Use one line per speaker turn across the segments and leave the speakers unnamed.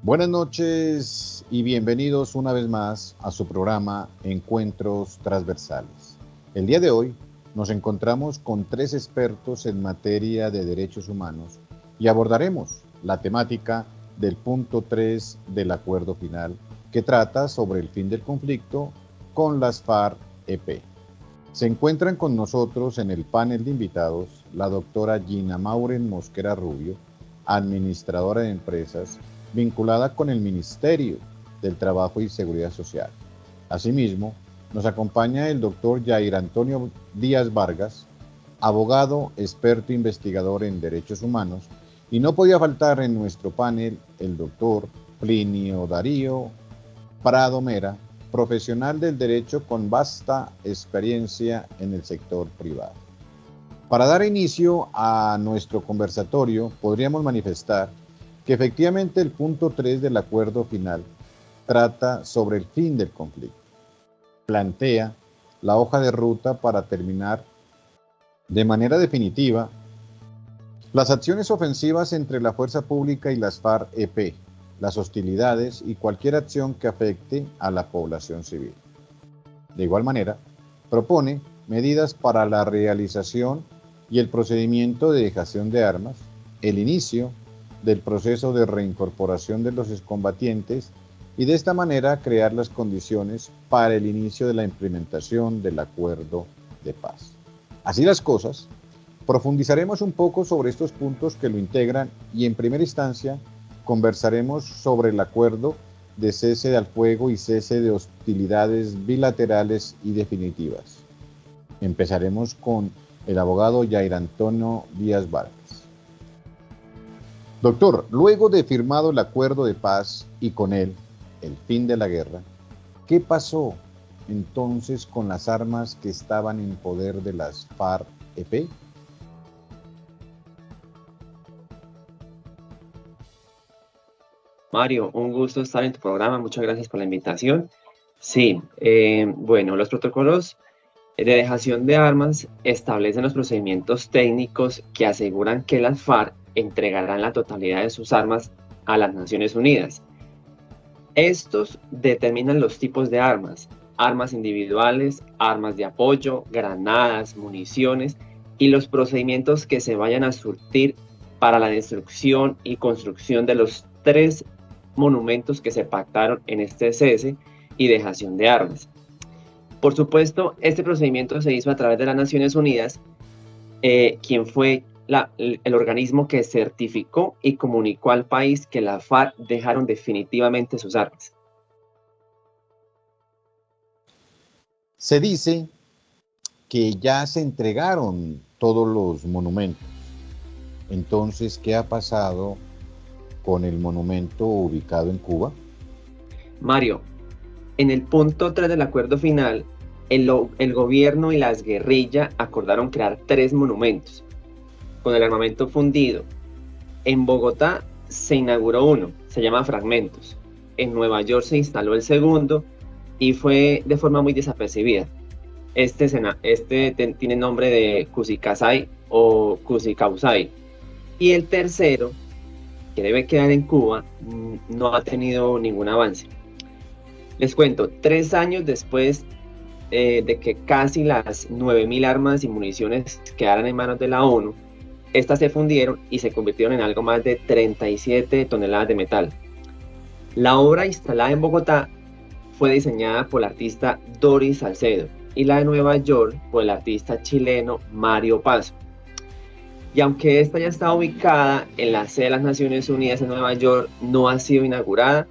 Buenas noches y bienvenidos una vez más a su programa Encuentros Transversales. El día de hoy nos encontramos con tres expertos en materia de derechos humanos y abordaremos la temática del punto 3 del acuerdo final que trata sobre el fin del conflicto con las FARC-EP. Se encuentran con nosotros en el panel de invitados la doctora Gina Mauren Mosquera Rubio, administradora de empresas, vinculada con el Ministerio del Trabajo y Seguridad Social. Asimismo, nos acompaña el doctor Jair Antonio Díaz Vargas, abogado, experto investigador en derechos humanos, y no podía faltar en nuestro panel el doctor Plinio Darío Prado Mera, profesional del derecho con vasta experiencia en el sector privado. Para dar inicio a nuestro conversatorio, podríamos manifestar que efectivamente el punto 3 del acuerdo final trata sobre el fin del conflicto. Plantea la hoja de ruta para terminar de manera definitiva las acciones ofensivas entre la fuerza pública y las FARC-EP, las hostilidades y cualquier acción que afecte a la población civil. De igual manera, propone medidas para la realización y el procedimiento de dejación de armas, el inicio del proceso de reincorporación de los excombatientes y de esta manera crear las condiciones para el inicio de la implementación del acuerdo de paz. Así las cosas, profundizaremos un poco sobre estos puntos que lo integran y en primera instancia conversaremos sobre el acuerdo de cese al fuego y cese de hostilidades bilaterales y definitivas. Empezaremos con el abogado Jair Antonio Díaz Vargas. Doctor, luego de firmado el acuerdo de paz y con él el fin de la guerra, ¿qué pasó entonces con las armas que estaban en poder de las FARC-EP?
Mario, un gusto estar en tu programa, muchas gracias por la invitación. Sí, bueno, los protocolos de dejación de armas establecen los procedimientos técnicos que aseguran que las FARC entregarán la totalidad de sus armas a las Naciones Unidas. Estos determinan los tipos de armas, armas individuales, armas de apoyo, granadas, municiones y los procedimientos que se vayan a surtir para la destrucción y construcción de los tres monumentos que se pactaron en este cese y dejación de armas. Por supuesto, este procedimiento se hizo a través de las Naciones Unidas, quien fue el organismo que certificó y comunicó al país que las FARC dejaron definitivamente sus armas.
Se dice que ya se entregaron todos los monumentos. Entonces, ¿qué ha pasado con el monumento ubicado en Cuba?
Mario, en el punto 3 del acuerdo final, el gobierno y las guerrillas acordaron crear 3 monumentos con el armamento fundido. En Bogotá se inauguró uno, se llama Fragmentos. En Nueva York se instaló el segundo y fue de forma muy desapercibida. Este tiene nombre de Cusicasay o Cusicausay. Y el tercero, que debe quedar en Cuba, no ha tenido ningún avance. Les cuento, 3 años después de que casi las 9.000 armas y municiones quedaran en manos de la ONU, estas se fundieron y se convirtieron en algo más de 37 toneladas de metal. La obra instalada en Bogotá fue diseñada por el artista Doris Salcedo y la de Nueva York por el artista chileno Mario Pazo. Y aunque esta ya está ubicada en la sede de las Naciones Unidas en Nueva York, no ha sido inaugurada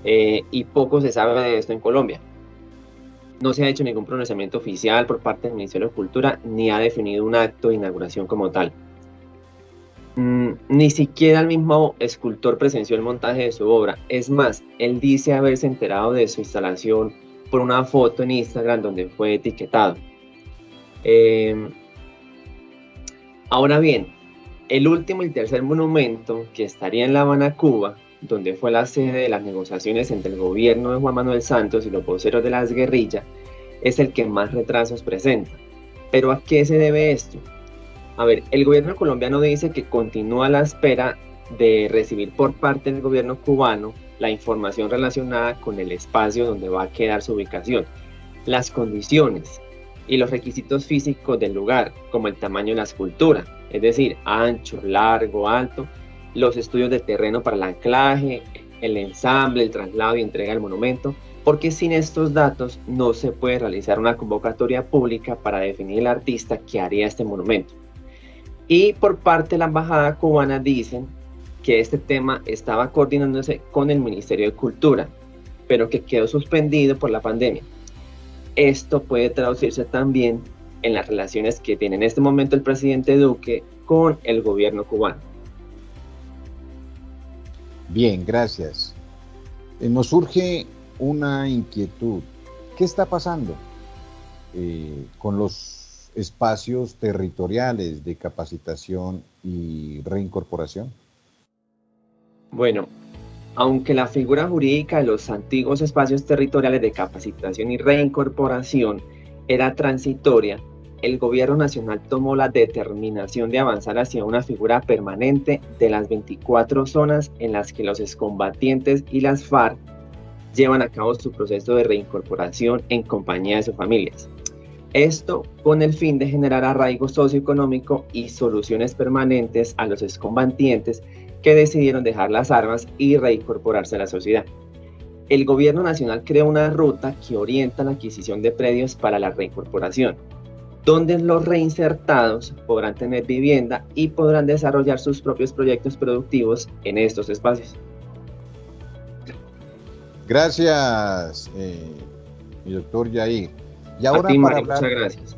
y poco se sabe de esto en Colombia. No se ha hecho ningún pronunciamiento oficial por parte del Ministerio de Cultura ni ha definido un acto de inauguración como tal. Ni siquiera el mismo escultor presenció el montaje de su obra. Es más, él dice haberse enterado de su instalación por una foto en Instagram donde fue etiquetado. Ahora bien, el último y tercer monumento, que estaría en La Habana, Cuba, donde fue la sede de las negociaciones entre el gobierno de Juan Manuel Santos y los voceros de las guerrillas, es el que más retrasos presenta. ¿Pero a qué se debe esto? A ver, el gobierno colombiano dice que continúa a la espera de recibir por parte del gobierno cubano la información relacionada con el espacio donde va a quedar su ubicación, las condiciones y los requisitos físicos del lugar, como el tamaño de la escultura, es decir, ancho, largo, alto, los estudios de terreno para el anclaje, el ensamble, el traslado y entrega del monumento, porque sin estos datos no se puede realizar una convocatoria pública para definir el artista que haría este monumento. Y por parte de la embajada cubana dicen que este tema estaba coordinándose con el Ministerio de Cultura, pero que quedó suspendido por la pandemia. Esto puede traducirse también en las relaciones que tiene en este momento el presidente Duque con el gobierno cubano.
Bien, gracias. Nos surge una inquietud. ¿Qué está pasando con los espacios territoriales de capacitación y reincorporación?
Bueno, aunque la figura jurídica de los antiguos espacios territoriales de capacitación y reincorporación era transitoria, el gobierno nacional tomó la determinación de avanzar hacia una figura permanente de las 24 zonas en las que los excombatientes y las FARC llevan a cabo su proceso de reincorporación en compañía de sus familias. Esto con el fin de generar arraigo socioeconómico y soluciones permanentes a los excombatientes que decidieron dejar las armas y reincorporarse a la sociedad. El gobierno nacional creó una ruta que orienta la adquisición de predios para la reincorporación, donde los reinsertados podrán tener vivienda y podrán desarrollar sus propios proyectos productivos en estos espacios.
Gracias, mi doctor Yair. Y ahora
a ti,
para
Mario,
hablar...
muchas gracias.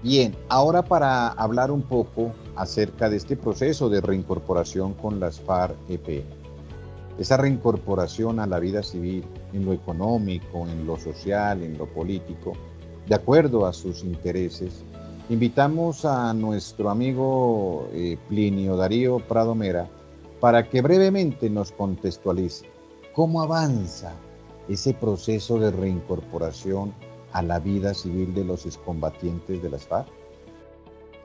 Bien, ahora para hablar un poco acerca de este proceso de reincorporación con las FARC-EP. Esa reincorporación a la vida civil, en lo económico, en lo social, en lo político, de acuerdo a sus intereses. Invitamos a nuestro amigo Plinio Darío Prado Mera para que brevemente nos contextualice cómo avanza ese proceso de reincorporación a la vida civil de los excombatientes de las FARC.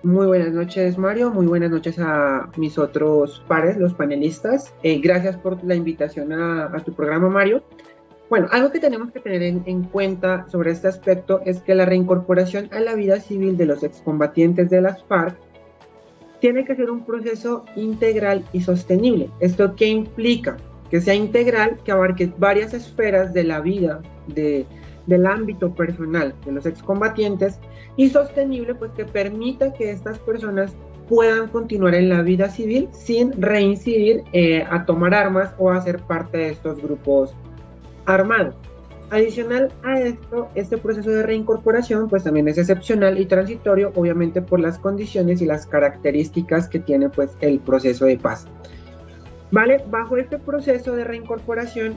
Muy buenas noches, Mario. Muy buenas noches a mis otros pares, los panelistas. Gracias por la invitación a tu programa, Mario. Bueno, algo que tenemos que tener en cuenta sobre este aspecto es que la reincorporación a la vida civil de los excombatientes de las FARC tiene que ser un proceso integral y sostenible. ¿Esto qué implica? Que sea integral, que abarque varias esferas de la vida, del ámbito personal de los excombatientes, y sostenible, pues que permita que estas personas puedan continuar en la vida civil sin reincidir a tomar armas o a ser parte de estos grupos armados. Adicional a esto, este proceso de reincorporación pues también es excepcional y transitorio, obviamente por las condiciones y las características que tiene pues el proceso de paz. Vale, bajo este proceso de reincorporación,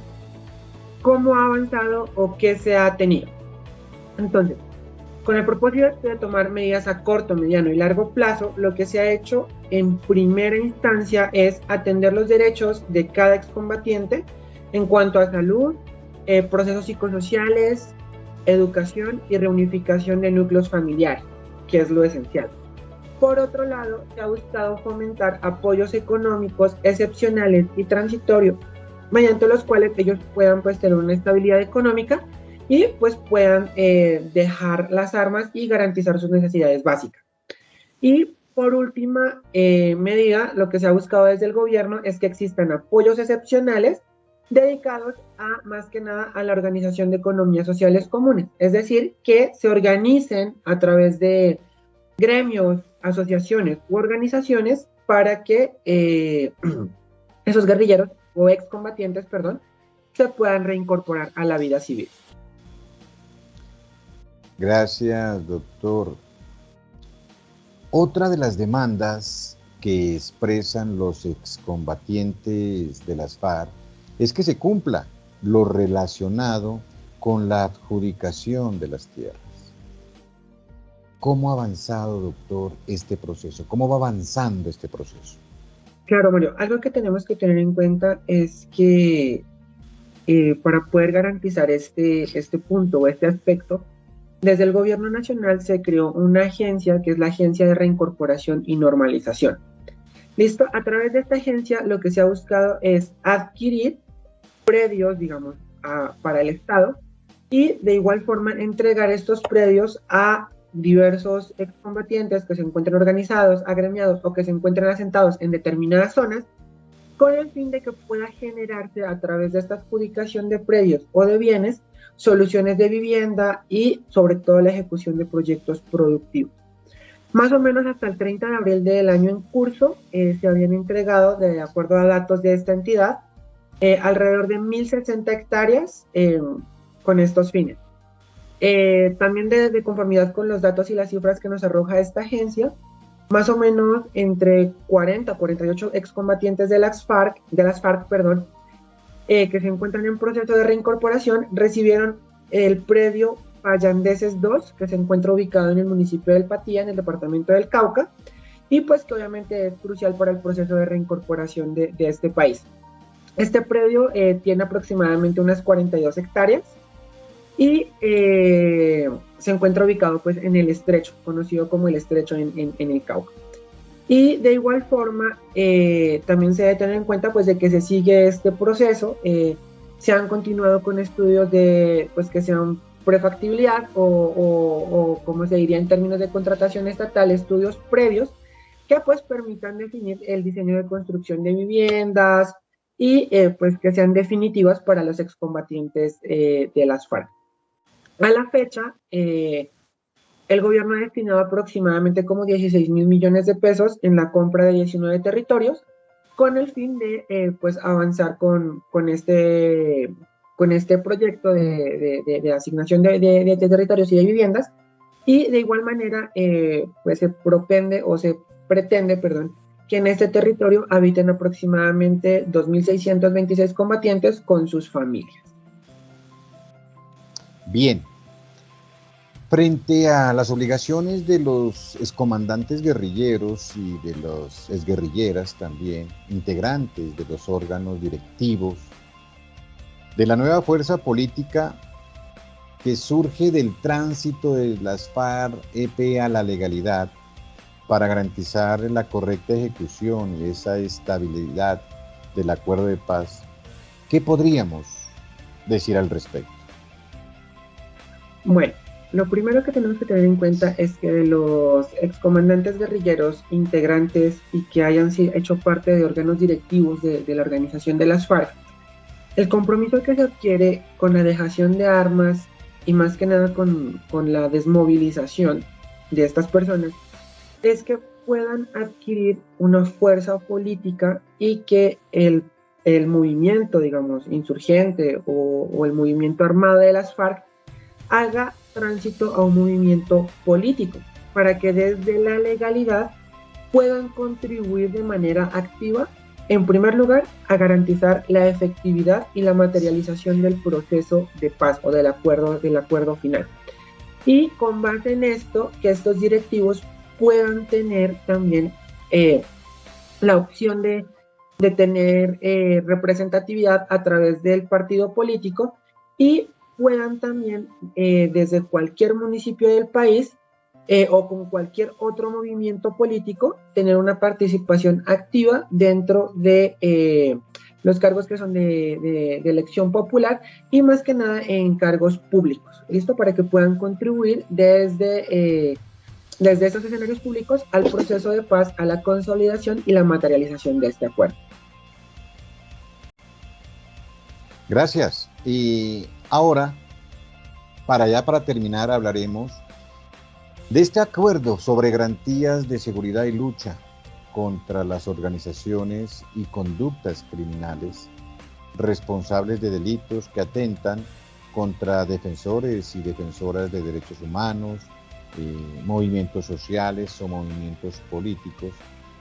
¿cómo ha avanzado o qué se ha tenido? Entonces, con el propósito de tomar medidas a corto, mediano y largo plazo, lo que se ha hecho en primera instancia es atender los derechos de cada excombatiente en cuanto a salud, procesos psicosociales, educación y reunificación de núcleos familiares, que es lo esencial. Por otro lado, se ha buscado fomentar apoyos económicos excepcionales y transitorios, mediante los cuales ellos puedan pues tener una estabilidad económica y pues puedan dejar las armas y garantizar sus necesidades básicas. Y por última medida, lo que se ha buscado desde el gobierno es que existan apoyos excepcionales dedicados a, más que nada, a la organización de economías sociales comunes, es decir, que se organicen a través de gremios, asociaciones u organizaciones para que esos guerrilleros o excombatientes, se puedan reincorporar a la vida civil.
Gracias, doctor. Otra de las demandas que expresan los excombatientes de las FARC es que se cumpla lo relacionado con la adjudicación de las tierras. ¿Cómo ha avanzado, doctor, este proceso? ¿Cómo va avanzando este proceso?
Claro, Mario, algo que tenemos que tener en cuenta es que para poder garantizar este punto o este aspecto, desde el gobierno nacional se creó una agencia que es la Agencia de Reincorporación y Normalización. ¿Listo? A través de esta agencia lo que se ha buscado es adquirir predios, digamos, para el Estado, y de igual forma entregar estos predios a diversos excombatientes que se encuentren organizados, agremiados o que se encuentren asentados en determinadas zonas, con el fin de que pueda generarse a través de esta adjudicación de predios o de bienes, soluciones de vivienda y sobre todo la ejecución de proyectos productivos. Más o menos hasta el 30 de abril del año en curso se habían entregado, de acuerdo a datos de esta entidad, alrededor de 1.060 hectáreas con estos fines. También de conformidad con los datos y las cifras que nos arroja esta agencia, más o menos entre 40 a 48 excombatientes de las FARC, que se encuentran en proceso de reincorporación, recibieron el predio Payandeses 2, que se encuentra ubicado en el municipio del Patía, en el departamento del Cauca, y pues que obviamente es crucial para el proceso de reincorporación de este país. Este predio tiene aproximadamente unas 42 hectáreas y se encuentra ubicado pues en el estrecho, conocido como el estrecho en el Cauca. Y de igual forma, también se debe tener en cuenta pues de que se sigue este proceso, se han continuado con estudios de pues que sean prefactibilidad o como se diría en términos de contratación estatal, estudios previos que pues permitan definir el diseño de construcción de viviendas y pues que sean definitivas para los excombatientes de las FARC. A la fecha, el gobierno ha destinado aproximadamente como 16.000 millones de pesos en la compra de 19 territorios con el fin de pues avanzar con este proyecto de asignación de territorios y de viviendas, y de igual manera pues se pretende, que en este territorio habiten aproximadamente 2.626 combatientes con sus familias.
Bien. Frente a las obligaciones de los excomandantes guerrilleros y de las exguerrilleras también, integrantes de los órganos directivos de la nueva fuerza política que surge del tránsito de las FARC-EP a la legalidad para garantizar la correcta ejecución y esa estabilidad del acuerdo de paz, ¿qué podríamos decir al respecto?
Bueno, lo primero que tenemos que tener en cuenta es que de los excomandantes guerrilleros integrantes y que hayan hecho parte de órganos directivos de la organización de las FARC, el compromiso que se adquiere con la dejación de armas y más que nada con la desmovilización de estas personas es que puedan adquirir una fuerza política y que el movimiento, digamos, insurgente o el movimiento armado de las FARC haga tránsito a un movimiento político para que desde la legalidad puedan contribuir de manera activa, en primer lugar, a garantizar la efectividad y la materialización del proceso de paz o del acuerdo final. Y con base en esto, que estos directivos puedan tener también la opción de tener representatividad a través del partido político y puedan también desde cualquier municipio del país o con cualquier otro movimiento político tener una participación activa dentro de los cargos que son de elección popular y más que nada en cargos públicos, ¿listo? Para que puedan contribuir desde estos escenarios públicos al proceso de paz, a la consolidación y la materialización de este acuerdo.
Gracias. Y ahora, para terminar, hablaremos de este acuerdo sobre garantías de seguridad y lucha contra las organizaciones y conductas criminales responsables de delitos que atentan contra defensores y defensoras de derechos humanos, movimientos sociales o movimientos políticos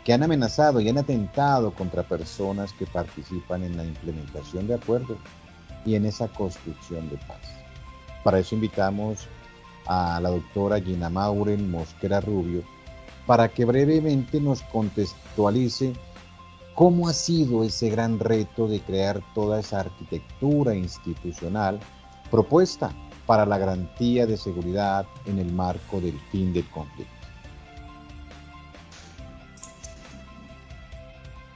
que han amenazado y han atentado contra personas que participan en la implementación de acuerdos y en esa construcción de paz. Para eso invitamos a la doctora Gina Mauren Mosquera Rubio para que brevemente nos contextualice cómo ha sido ese gran reto de crear toda esa arquitectura institucional propuesta para la garantía de seguridad en el marco del fin del conflicto.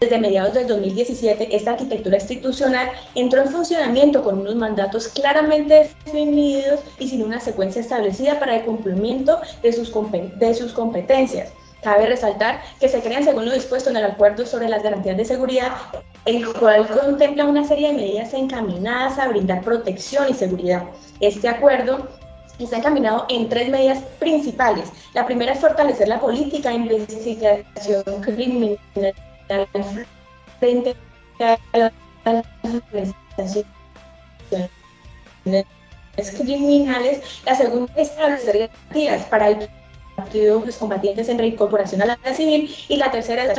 desde mediados del 2017, esta arquitectura institucional entró en funcionamiento con unos mandatos claramente definidos y sin una secuencia establecida para el cumplimiento de sus competencias. Cabe resaltar que se crean según lo dispuesto en el Acuerdo sobre las Garantías de Seguridad, el cual contempla una serie de medidas encaminadas a brindar protección y seguridad. Este acuerdo está encaminado en 3 medidas principales. La primera es fortalecer la política de investigación criminal frente a las organizaciones criminales. La segunda es establecer garantías para el partido de los combatientes en reincorporación a la vida civil, y la tercera es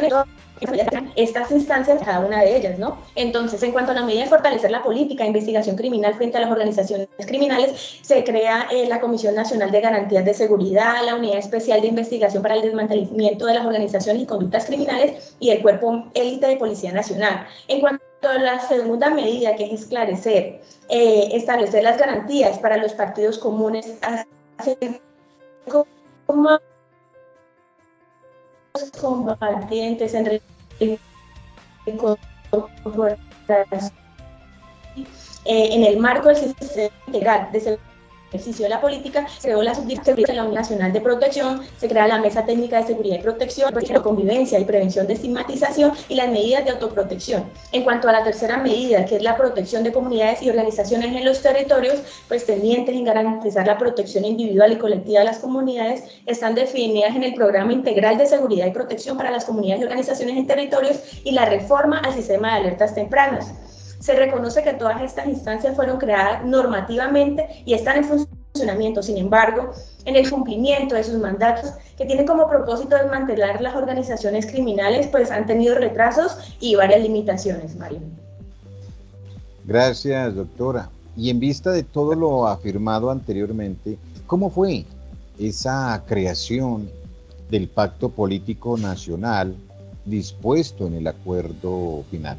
estas instancias, cada una de ellas, ¿no? Entonces, en cuanto a la medida de fortalecer la política de investigación criminal frente a las organizaciones criminales, se crea la Comisión Nacional de Garantías de Seguridad, la Unidad Especial de Investigación para el Desmantelamiento de las Organizaciones y Conductas Criminales y el Cuerpo Élite de Policía Nacional. En cuanto a la segunda medida, que es establecer las garantías para los partidos comunes, como los combatientes en el marco del sistema integral de ejercicio de la política, se creó la Subdirección de la Unión Nacional de Protección, se crea la Mesa Técnica de Seguridad y Protección, convivencia y prevención de estigmatización y las medidas de autoprotección. En cuanto a la tercera medida, que es la protección de comunidades y organizaciones en los territorios, pues tendientes en garantizar la protección individual y colectiva de las comunidades, están definidas en el Programa Integral de Seguridad y Protección para las Comunidades y Organizaciones en Territorios y la reforma al sistema de alertas tempranas. Se reconoce que todas estas instancias fueron creadas normativamente y están en funcionamiento. Sin embargo, en el cumplimiento de sus mandatos, que tienen como propósito desmantelar las organizaciones criminales, pues han tenido retrasos y varias limitaciones, Mario.
Gracias, doctora. Y en vista de todo lo afirmado anteriormente, ¿cómo fue esa creación del Pacto Político Nacional dispuesto en el acuerdo final?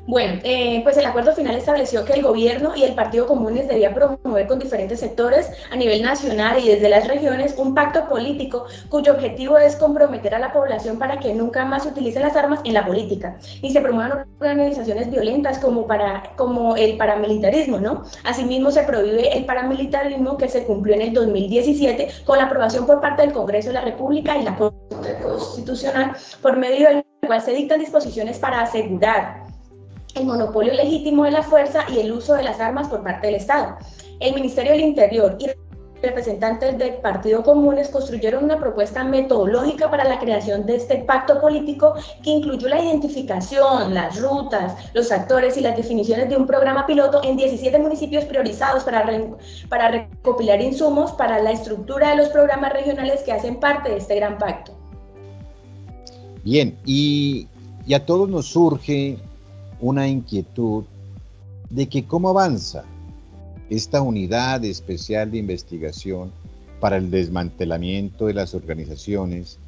Bueno, pues el acuerdo final estableció que el gobierno y el Partido Comunes debían promover con diferentes sectores a nivel nacional y desde las regiones un pacto político cuyo objetivo es comprometer a la población para que nunca más se utilicen las armas en la política y se promuevan organizaciones violentas como el paramilitarismo, ¿no? Asimismo, se prohíbe el paramilitarismo, que se cumplió en el 2017 con la aprobación por parte del Congreso de la República y la Corte Constitucional, por medio del cual se dictan disposiciones para asegurar el monopolio legítimo de la fuerza y el uso de las armas por parte del Estado. El Ministerio del Interior y representantes del Partido Comunes construyeron una propuesta metodológica para la creación de este pacto político que incluyó la identificación, las rutas, los actores y las definiciones de un programa piloto en 17 municipios priorizados para recopilar insumos para la estructura de los programas regionales que hacen parte de este gran pacto.
Bien, y a todos nos surge una inquietud de que cómo avanza esta unidad especial de investigación para el desmantelamiento de las organizaciones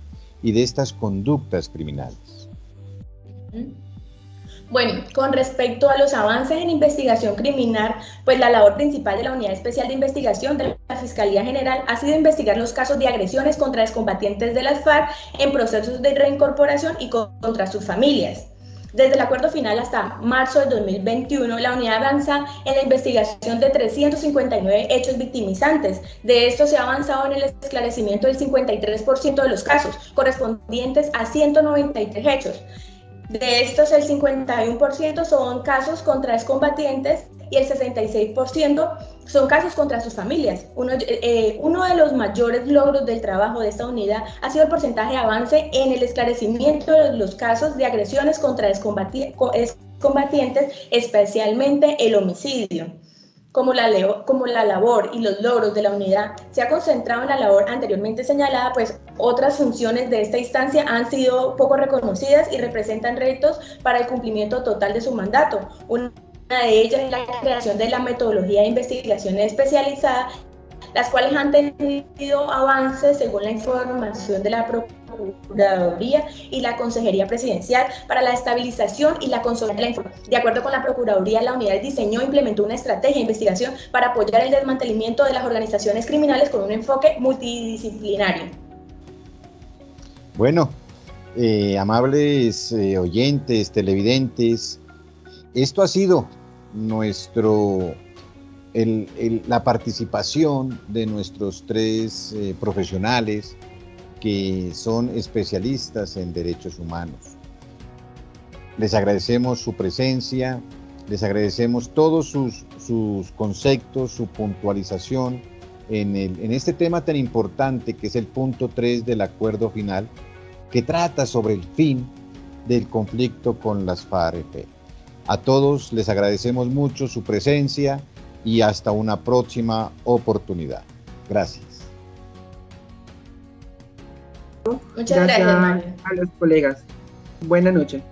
y de estas conductas criminales.
Bueno, con respecto a los avances en investigación criminal, pues la labor principal de la Unidad Especial de Investigación de la Fiscalía General ha sido investigar los casos de agresiones contra excombatientes de las FARC en procesos de reincorporación y contra sus familias. Desde el acuerdo final hasta marzo de 2021, la unidad avanza en la investigación de 359 hechos victimizantes. De estos se ha avanzado en el esclarecimiento del 53% de los casos, correspondientes a 193 hechos. De estos, el 51% son casos contra excombatientes y el 66% son casos contra sus familias. Uno de los mayores logros del trabajo de esta unidad ha sido el porcentaje de avance en el esclarecimiento de los casos de agresiones contra excombatientes, especialmente el homicidio. Como la labor y los logros de la unidad se ha concentrado en la labor anteriormente señalada, pues otras funciones de esta instancia han sido poco reconocidas y representan retos para el cumplimiento total de su mandato. Una de ellas es la creación de la metodología de investigación especializada, las cuales han tenido avances según la información de la Procuraduría y la Consejería Presidencial para la estabilización y la consolidación de la información. De acuerdo con la Procuraduría, la unidad diseñó e implementó una estrategia de investigación para apoyar el desmantelamiento de las organizaciones criminales con un enfoque multidisciplinario.
Bueno, amables oyentes, televidentes, esto ha sido la participación de nuestros tres profesionales que son especialistas en derechos humanos. Les agradecemos su presencia, les agradecemos todos sus conceptos, su puntualización en este tema tan importante que es el punto 3 del acuerdo final, que trata sobre el fin del conflicto con las FARC. A todos les agradecemos mucho su presencia y hasta una próxima oportunidad. Gracias.
Muchas gracias, Mario.
A los colegas. Buenas noches.